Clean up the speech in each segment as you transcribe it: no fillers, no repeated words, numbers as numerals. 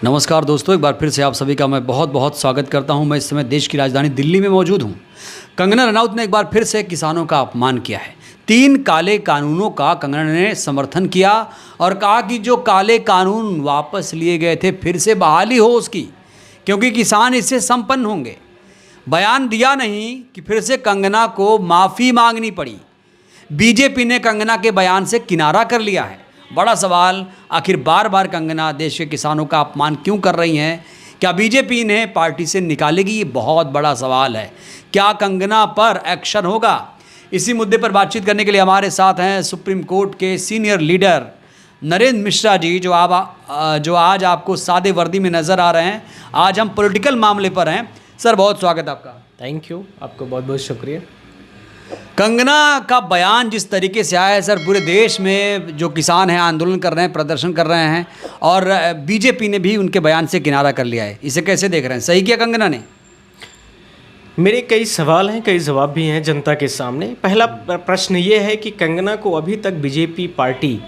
नमस्कार दोस्तों, एक बार फिर से आप सभी का मैं बहुत बहुत स्वागत करता हूं। मैं इस समय देश की राजधानी दिल्ली में मौजूद हूं। कंगना रनौत ने एक बार फिर से किसानों का अपमान किया है। 3 काले कानूनों का कंगना ने समर्थन किया और कहा कि जो काले कानून वापस लिए गए थे फिर से बहाली हो उसकी, क्योंकि किसान इससे संपन्न होंगे। बयान दिया नहीं कि फिर से कंगना को माफ़ी मांगनी पड़ी। बीजेपी ने कंगना के बयान से किनारा कर लिया है। बड़ा सवाल, आखिर बार बार कंगना देश के किसानों का अपमान क्यों कर रही हैं? क्या बीजेपी ने पार्टी से निकालेगी? ये बहुत बड़ा सवाल है। क्या कंगना पर एक्शन होगा? इसी मुद्दे पर बातचीत करने के लिए हमारे साथ हैं सुप्रीम कोर्ट के सीनियर लीडर नरेंद्र मिश्रा जी, जो आज आपको सादे वर्दी में नज़र आ रहे हैं। आज हम पॉलिटिकल मामले पर हैं। सर, बहुत स्वागत आपका। थैंक यू, आपको बहुत बहुत शुक्रिया। कंगना का बयान जिस तरीके से आया है सर, पूरे देश में जो किसान हैं आंदोलन कर रहे हैं, प्रदर्शन कर रहे हैं, और बीजेपी ने भी उनके बयान से किनारा कर लिया है। इसे कैसे देख रहे हैं? सही किया कंगना ने? मेरे कई सवाल हैं, कई जवाब भी हैं जनता के सामने। पहला प्रश्न ये है कि कंगना को अभी तक बीजेपी पार्टी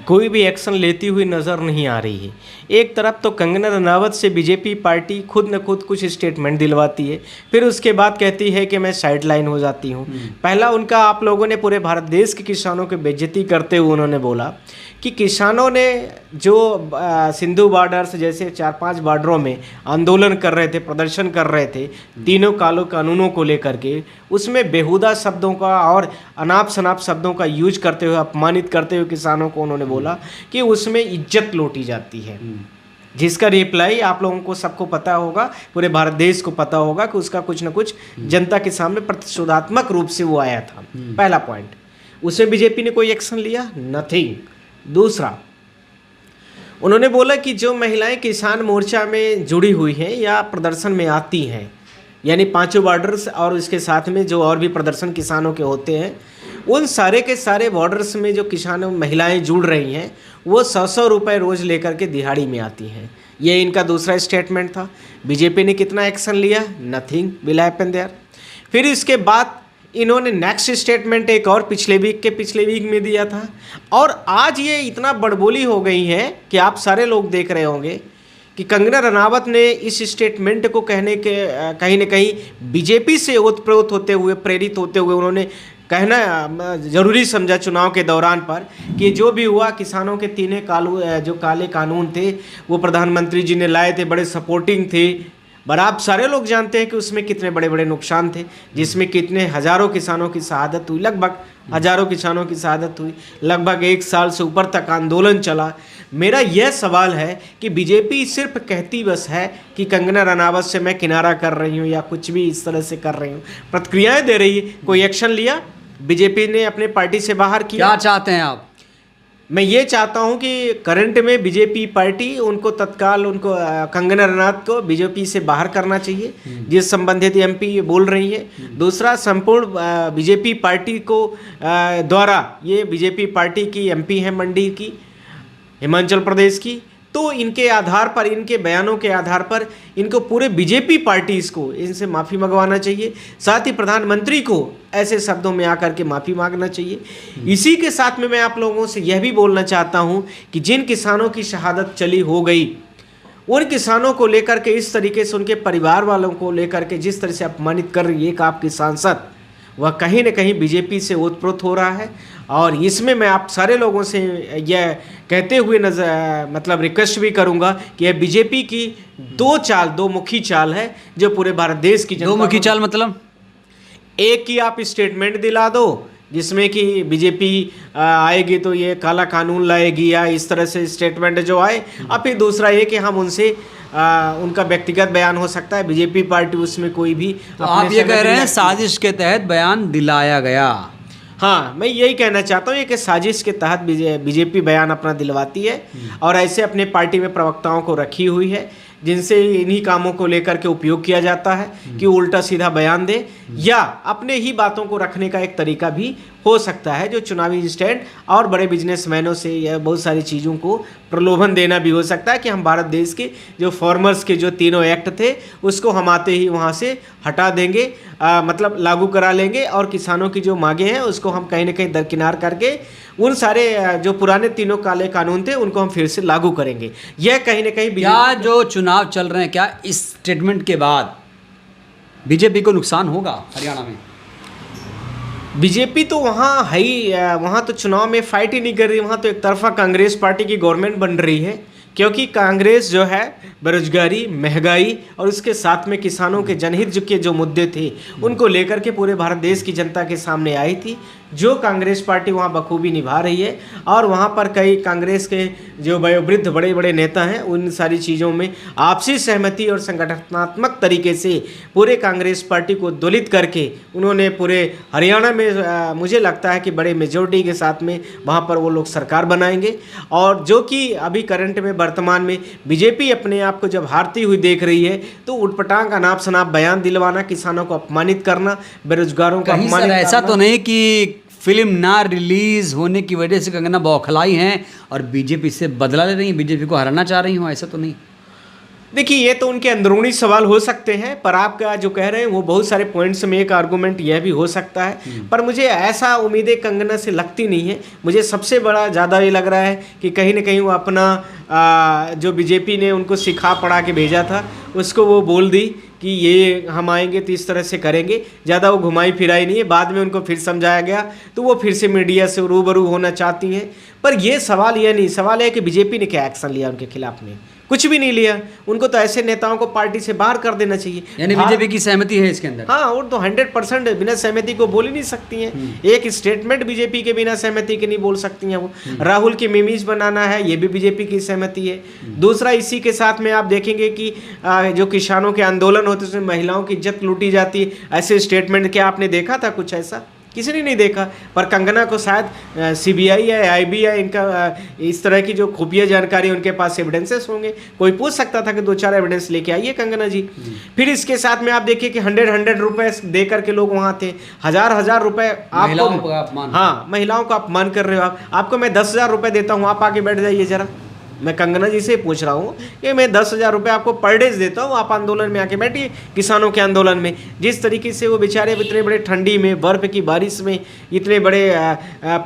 कोई भी एक्शन लेती हुई नज़र नहीं आ रही है। एक तरफ तो कंगना रनावत से बीजेपी पार्टी खुद न खुद कुछ स्टेटमेंट दिलवाती है, फिर उसके बाद कहती है कि मैं साइडलाइन हो जाती हूँ। पहला उनका, आप लोगों ने पूरे भारत देश के किसानों की बेइज्जती करते हुए उन्होंने बोला कि किसानों ने जो सिंधु बॉर्डर्स जैसे 4-5 बॉर्डरों में आंदोलन कर रहे थे, प्रदर्शन कर रहे थे तीनों कालो कानूनों को लेकर के, उसमें बेहुदा शब्दों का और अनाप शनाप शब्दों का यूज करते हुए, अपमानित करते हुए किसानों को उन्होंने बोला कि उसमें इज्जत लूटी जाती है। जिसका रिप्लाई आप लोगों को सबको पता होगा, पूरे भारत देश को पता होगा कि उसका कुछ ना कुछ जनता के सामने प्रतिशोधात्मक रूप से वो आया था। पहला पॉइंट, उसमें बीजेपी ने कोई एक्शन लिया? नथिंग। दूसरा, उन्होंने बोला कि जो महिलाएं किसान मोर्चा में जुड़ी हुई हैं या प्रदर्शन में आती हैं, यानी 5 बॉर्डर्स और उसके साथ में जो और भी प्रदर्शन किसानों के होते हैं, उन सारे के सारे बॉर्डर्स में जो किसानों महिलाएं जुड़ रही हैं वो 100-100 रुपये रोज़ लेकर के दिहाड़ी में आती हैं। ये इनका दूसरा स्टेटमेंट था। बीजेपी ने कितना एक्शन लिया? Nothing will happen there. फिर इसके बाद इन्होंने नेक्स्ट स्टेटमेंट एक और पिछले वीक में दिया था, और आज ये इतना बड़बोली हो गई है कि आप सारे लोग देख रहे होंगे कि कंगना रनावत ने इस स्टेटमेंट को कहने के कहीं न कहीं बीजेपी से ओतप्रोत होते हुए, प्रेरित होते हुए उन्होंने कहना जरूरी समझा चुनाव के दौरान पर कि जो भी हुआ, किसानों के 3 जो काले कानून थे वो प्रधानमंत्री जी ने लाए थे, बड़े सपोर्टिंग थे। पर आप सारे लोग जानते हैं कि उसमें कितने बड़े बड़े नुकसान थे, जिसमें कितने हज़ारों किसानों की शहादत हुई, लगभग हज़ारों किसानों की शहादत हुई, लगभग 1 साल से ऊपर तक आंदोलन चला। मेरा यह सवाल है कि बीजेपी सिर्फ कहती बस है कि कंगना रनावत से मैं किनारा कर रही हूँ या कुछ भी इस तरह से कर रही हूँ, प्रतिक्रियाएं दे रही है, कोई एक्शन लिया? बीजेपी ने अपने पार्टी से बाहर किया? क्या चाहते हैं आप? मैं ये चाहता हूं कि करंट में बीजेपी पार्टी उनको तत्काल कंगना रनावत को बीजेपी से बाहर करना चाहिए, जिस संबंधित एमपी ये बोल रही है। दूसरा, संपूर्ण बीजेपी पार्टी को द्वारा, ये बीजेपी पार्टी की एमपी है मंडी की, हिमाचल प्रदेश की, तो इनके आधार पर, इनके बयानों के आधार पर इनको पूरे बीजेपी पार्टीज को इनसे माफ़ी मंगवाना चाहिए। साथ ही प्रधानमंत्री को ऐसे शब्दों में आकर के माफ़ी मांगना चाहिए। इसी के साथ में मैं आप लोगों से यह भी बोलना चाहता हूं कि जिन किसानों की शहादत चली हो गई, उन किसानों को लेकर के इस तरीके से, उनके परिवार वालों को लेकर के जिस तरह से अपमानित कर रही है एक आपकी सांसद, वह कहीं न कहीं बीजेपी से ओतप्रोत हो रहा है। और इसमें मैं आप सारे लोगों से यह कहते हुए रिक्वेस्ट भी करूंगा कि यह बीजेपी की दो मुखी चाल है, जो पूरे भारत देश की दो मुखी चाल मतलब? एक की आप स्टेटमेंट दिला दो जिसमें कि बीजेपी आएगी तो ये काला कानून लाएगी या इस तरह से स्टेटमेंट जो आए, और फिर दूसरा ये कि हम उनसे उनका व्यक्तिगत बयान हो सकता है, बीजेपी पार्टी उसमें कोई भी। तो आप ये कह रहे हैं साजिश के तहत बयान दिलाया गया? हाँ, मैं यही कहना चाहता हूँ कि साजिश के तहत बीजेपी बयान अपना दिलवाती है और ऐसे अपने पार्टी में प्रवक्ताओं को रखी हुई है, जिनसे इन्हीं कामों को लेकर के उपयोग किया जाता है कि उल्टा सीधा बयान दे, या अपने ही बातों को रखने का एक तरीका भी हो सकता है, जो चुनावी स्टैंड और बड़े बिजनेसमैनों से या बहुत सारी चीज़ों को प्रलोभन देना भी हो सकता है कि हम भारत देश के जो फार्मर्स के जो तीनों एक्ट थे उसको हम आते ही वहाँ से हटा देंगे, मतलब लागू करा लेंगे, और किसानों की जो मांगे हैं उसको हम कहीं ना कहीं दरकिनार करके उन सारे जो पुराने तीनों काले कानून थे उनको हम फिर से लागू करेंगे। यह कहीं ना कहीं क्या जो चुनाव चल रहे हैं, क्या इस स्टेटमेंट के बाद बीजेपी को नुकसान होगा हरियाणा में? बीजेपी तो वहाँ है ही, वहाँ तो चुनाव में फाइट ही नहीं कर रही, वहाँ तो एक तरफा कांग्रेस पार्टी की गवर्नमेंट बन रही है, क्योंकि कांग्रेस जो है बेरोजगारी, महंगाई और उसके साथ में किसानों के जनहित के जो मुद्दे थे उनको लेकर के पूरे भारत देश की जनता के सामने आई थी, जो कांग्रेस पार्टी वहाँ बखूबी निभा रही है। और वहाँ पर कई कांग्रेस के जो वयोवृद्ध बड़े बड़े नेता हैं उन सारी चीज़ों में आपसी सहमति और संगठनात्मक तरीके से पूरे कांग्रेस पार्टी को द्वलित करके उन्होंने पूरे हरियाणा में मुझे लगता है कि बड़े मेजोरिटी के साथ में वहाँ पर वो लोग सरकार बनाएंगे। और जो कि अभी करंट में वर्तमान में बीजेपी अपने आप को जब हारती हुई देख रही है तो उटपटांग अनाप शनाप बयान दिलवाना, किसानों को अपमानित करना, बेरोजगारों को अपमानित करना। ऐसा तो नहीं कि फिल्म ना रिलीज होने की वजह से कंगना बौखलाई हैं और बीजेपी से बदला ले रही हैं, बीजेपी को हराना चाह रही हूँ, ऐसा तो नहीं? देखिए, ये तो उनके अंदरूनी सवाल हो सकते हैं, पर आपका जो कह रहे हैं वो बहुत सारे पॉइंट्स में एक आर्गूमेंट यह भी हो सकता है, पर मुझे ऐसा उम्मीदें कंगना से लगती नहीं है। मुझे सबसे बड़ा ज़्यादा ये लग रहा है कि कहीं ना कहीं वो अपना जो बीजेपी ने उनको सिखा पढ़ा के भेजा था उसको वो बोल दी कि ये हम आएंगे तो इस तरह से करेंगे, ज़्यादा वो घुमाई फिराई नहीं है। बाद में उनको फिर समझाया गया तो वो फिर से मीडिया से रूबरू होना चाहती हैं। पर ये सवाल ये नहीं, सवाल है कि बीजेपी ने क्या एक्शन लिया उनके खिलाफ में? कुछ भी नहीं लिया। उनको तो ऐसे नेताओं को पार्टी से बाहर कर देना चाहिए। यानी बीजेपी की सहमति है इसके अंदर? हाँ, वो तो 100% बिना सहमति को बोल ही नहीं सकती हैं। एक स्टेटमेंट बीजेपी के बिना सहमति के नहीं बोल सकती हैं वो। राहुल की मीमीज बनाना है, ये भी बीजेपी की सहमति है। दूसरा, इसी के साथ में आप देखेंगे कि जो किसानों के आंदोलन होते हैं उसमें महिलाओं की इज्जत लूटी जाती है, ऐसे स्टेटमेंट क्या आपने देखा था कुछ ऐसा? किसी ने नहीं देखा। पर कंगना को शायद सीबीआई या आईबी इनका इस तरह की जो खुफिया जानकारी उनके पास एविडेंसेस होंगे, कोई पूछ सकता था कि 2-4 एविडेंस लेके आइए कंगना जी। फिर इसके साथ में आप देखिए कि 100 रुपए दे करके लोग वहाँ थे, हजार रुपए आपको, हाँ, महिलाओं का अपमान कर रहे हो आप। आपको मैं 10,000 रुपए देता हूँ, आप आके बैठ जाइए जरा। मैं कंगना जी से पूछ रहा हूँ कि मैं 10,000 रुपये आपको पर डे देता हूँ, आप आंदोलन में आके बैठिए, किसानों के आंदोलन में। जिस तरीके से वो बेचारे इतने बड़े ठंडी में, बर्फ़ की बारिश में, इतने बड़े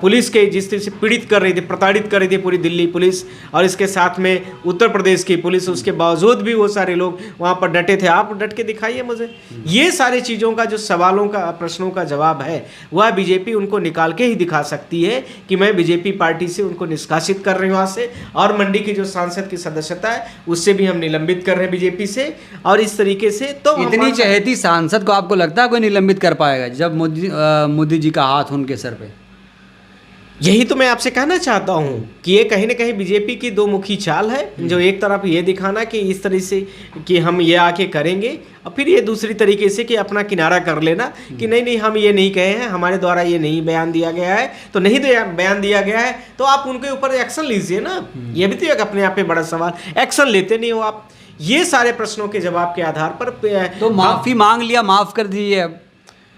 पुलिस के जिस तरह से पीड़ित कर रही थी, प्रताड़ित कर रही थी पूरी दिल्ली पुलिस और इसके साथ में उत्तर प्रदेश की पुलिस, उसके बावजूद भी वो सारे लोग वहाँ पर डटे थे। आप डट के दिखाइए मुझे। ये सारी चीज़ों का जो सवालों का, प्रश्नों का जवाब है वह बीजेपी उनको निकाल के ही दिखा सकती है कि मैं बीजेपी पार्टी से उनको निष्कासित कर रही हूँ वहाँ से, और मंडी की जो सांसद की सदस्यता है उससे भी हम निलंबित कर रहे हैं बीजेपी से। और इस तरीके से तो इतनी चहेती सांसद को आपको लगता है कोई निलंबित कर पाएगा जब मोदी जी का हाथ उनके सर पे? यही तो मैं आपसे कहना चाहता हूँ कि ये कहीं ना कहीं बीजेपी की दो मुखी चाल है, जो एक तरफ ये दिखाना कि इस तरह से कि हम ये आके करेंगे, और फिर ये दूसरी तरीके से कि अपना किनारा कर लेना कि नहीं नहीं हम ये नहीं कहे हैं, हमारे द्वारा ये नहीं बयान दिया गया है, तो नहीं बयान दिया गया है तो आप उनके ऊपर एक्शन लीजिए ना। ये भी तो एक अपने आप में बड़ा सवाल, एक्शन लेते नहीं हो आप। ये सारे प्रश्नों के जवाब के आधार पर तो माफ़ी मांग लिया, माफ़ कर दीजिए। अब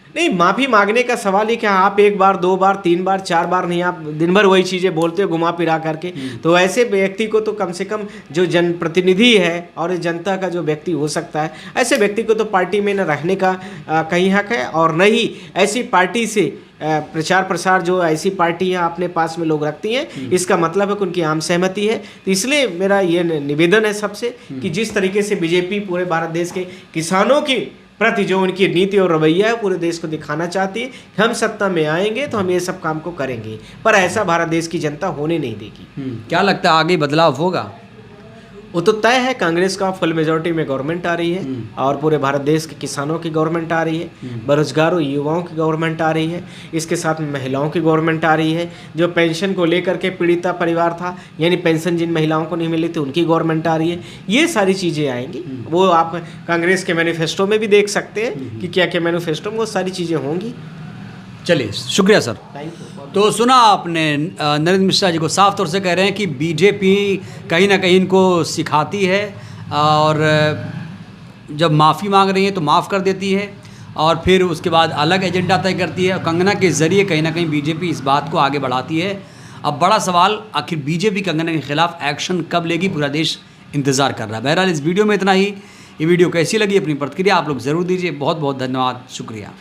नहीं, माफ़ी मांगने का सवाल ही क्या, आप 1 बार 2 बार 3 बार 4 बार नहीं, आप दिन भर वही चीज़ें बोलते हो घुमा फिरा करके। तो ऐसे व्यक्ति को तो कम से कम जो जनप्रतिनिधि है और जनता का जो व्यक्ति हो सकता है, ऐसे व्यक्ति को तो पार्टी में न रहने का कहीं हक है, और न ही ऐसी पार्टी से प्रचार प्रसार जो ऐसी पार्टियां अपने पास में लोग रखती हैं, इसका मतलब है कि उनकी आम सहमति है। तो इसलिए मेरा ये निवेदन है सबसे कि जिस तरीके से बीजेपी पूरे भारत देश के किसानों की प्रति जो उनकी नीति और रवैया है पूरे देश को दिखाना चाहती है कि हम सत्ता में आएंगे तो हम ये सब काम को करेंगे, पर ऐसा भारत देश की जनता होने नहीं देगी। क्या लगता है आगे बदलाव होगा? वो तो तय है, कांग्रेस का फुल मेजोरिटी में गवर्नमेंट आ रही है और पूरे भारत देश के किसानों की गवर्नमेंट आ रही है, बेरोजगारों युवाओं की गवर्नमेंट आ रही है, इसके साथ में महिलाओं की गवर्नमेंट आ रही है। जो पेंशन को लेकर के पीड़िता परिवार था, यानी पेंशन जिन महिलाओं को नहीं मिली थी उनकी गवर्नमेंट आ रही है। ये सारी चीज़ें आएंगी, वो आप कांग्रेस के मैनिफेस्टो में भी देख सकते हैं कि क्या क्या मैनिफेस्टो में वो सारी चीज़ें होंगी। चलिए, शुक्रिया सर। Thank you. तो सुना आपने, नरेंद्र मिश्रा जी को साफ तौर से कह रहे हैं कि बीजेपी कहीं ना कहीं इनको सिखाती है और जब माफ़ी मांग रही है तो माफ़ कर देती है, और फिर उसके बाद अलग एजेंडा तय करती है। कंगना के ज़रिए कहीं ना कहीं बीजेपी इस बात को आगे बढ़ाती है। अब बड़ा सवाल, आखिर बीजेपी कंगना के खिलाफ एक्शन कब लेगी, पूरा देश इंतज़ार कर रहा है। बहरहाल इस वीडियो में इतना ही। ये वीडियो कैसी लगी अपनी प्रतिक्रिया आप लोग ज़रूर दीजिए। बहुत बहुत धन्यवाद, शुक्रिया।